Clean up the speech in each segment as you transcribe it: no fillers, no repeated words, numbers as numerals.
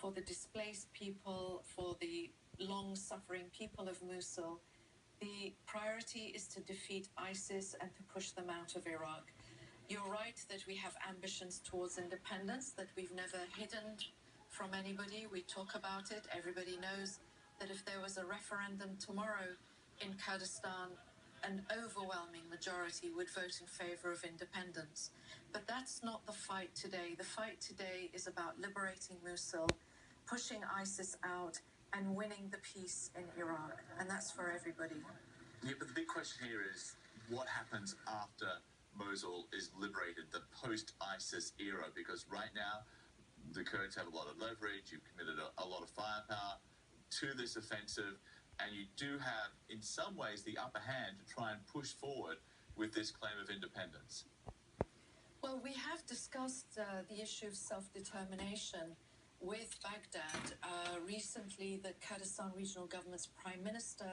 for the displaced people, for the long-suffering people of Mosul. The priority is to defeat ISIS and to push them out of Iraq. You're right that we have ambitions towards independence that we've never hidden from anybody. We talk about it. Everybody knows that if there was a referendum tomorrow in Kurdistan, an overwhelming majority would vote in favor of independence. But that's not the fight today. The fight today is about liberating Mosul, pushing ISIS out, and winning the peace in Iraq. And that's for everybody. Yeah, but the big question here is what happens after Mosul is liberated, the post-ISIS era? Because right now, the Kurds have a lot of leverage. You've committed a lot of firepower to this offensive, and you do have, in some ways, the upper hand to try and push forward with this claim of independence. Well, we have discussed the issue of self-determination with Baghdad. Recently, the Kurdistan Regional Government's Prime Minister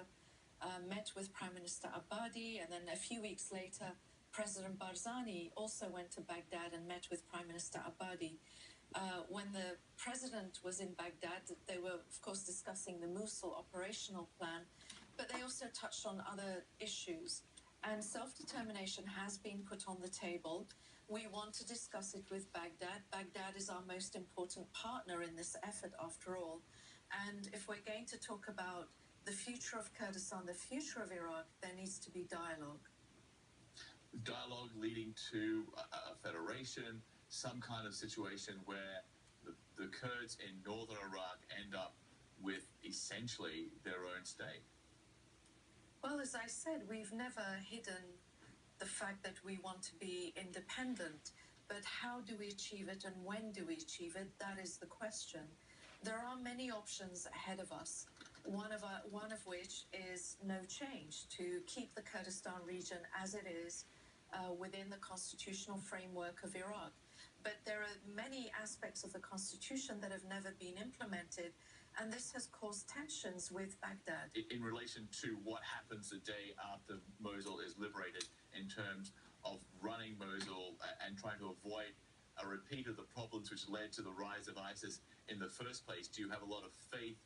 met with Prime Minister Abadi, and then a few weeks later, President Barzani also went to Baghdad and met with Prime Minister Abadi. When the president was in Baghdad, they were, of course, discussing the Mosul operational plan, but they also touched on other issues. And self-determination has been put on the table. We want to discuss it with Baghdad. Baghdad is our most important partner in this effort, after all. And if we're going to talk about the future of Kurdistan, the future of Iraq, there needs to be dialogue. Dialogue leading to a federation, some kind of situation where the Kurds in northern Iraq end up with essentially their own state. Well, as I said, we've never hidden the fact that we want to be independent, but how do we achieve it and when do we achieve it? That is the question. There are many options ahead of us, one of which is no change, to keep the Kurdistan region as it is within the constitutional framework of Iraq. But there are many aspects of the constitution that have never been implemented, and this has caused tensions with Baghdad. In relation to what happens the day after Mosul is liberated in terms of running Mosul and trying to avoid a repeat of the problems which led to the rise of ISIS in the first place, do you have a lot of faith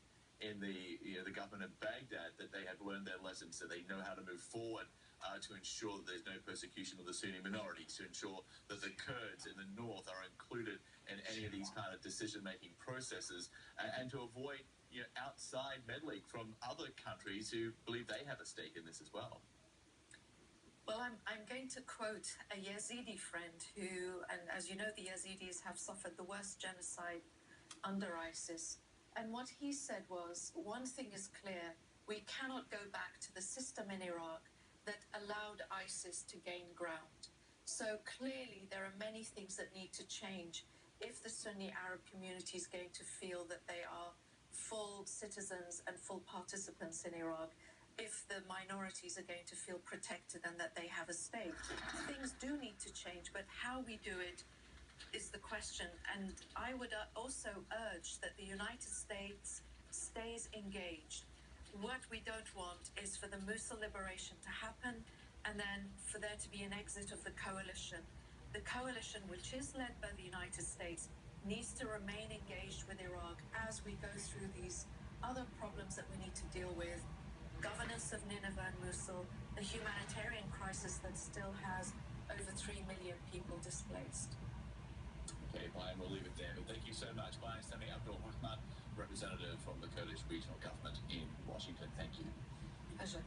in the government of Baghdad that they have learned their lessons, that they know how to move forward to ensure that there's no persecution of the Sunni minorities, to ensure that the Kurds in the north are included in any of these kind of decision-making processes, and to avoid outside meddling from other countries who believe they have a stake in this as well? Well, I'm going to quote a Yazidi friend who, and as you know, the Yazidis have suffered the worst genocide under ISIS. And what he said was, one thing is clear, we cannot go back to the system in Iraq that allowed ISIS to gain ground. So clearly there are many things that need to change if the Sunni Arab community is going to feel that they are full citizens and full participants in Iraq, if the minorities are going to feel protected and that they have a stake. Things do need to change, but how we do it is the question. And I would also urge that the United States stays engaged. What we don't want is for the Mosul liberation to happen and then for there to be an exit of the coalition. The coalition, which is led by the United States, needs to remain engaged with Iraq as we go through these other problems that we need to deal with. Governance of Nineveh and Mosul, the humanitarian crisis that still has over 3 million people displaced. Okay, Bayan, we'll leave it there. But thank you so much, Bayan Sami Abdul Rahman, representative from the Kurdish Regional Government in Washington. Thank you. Pleasure.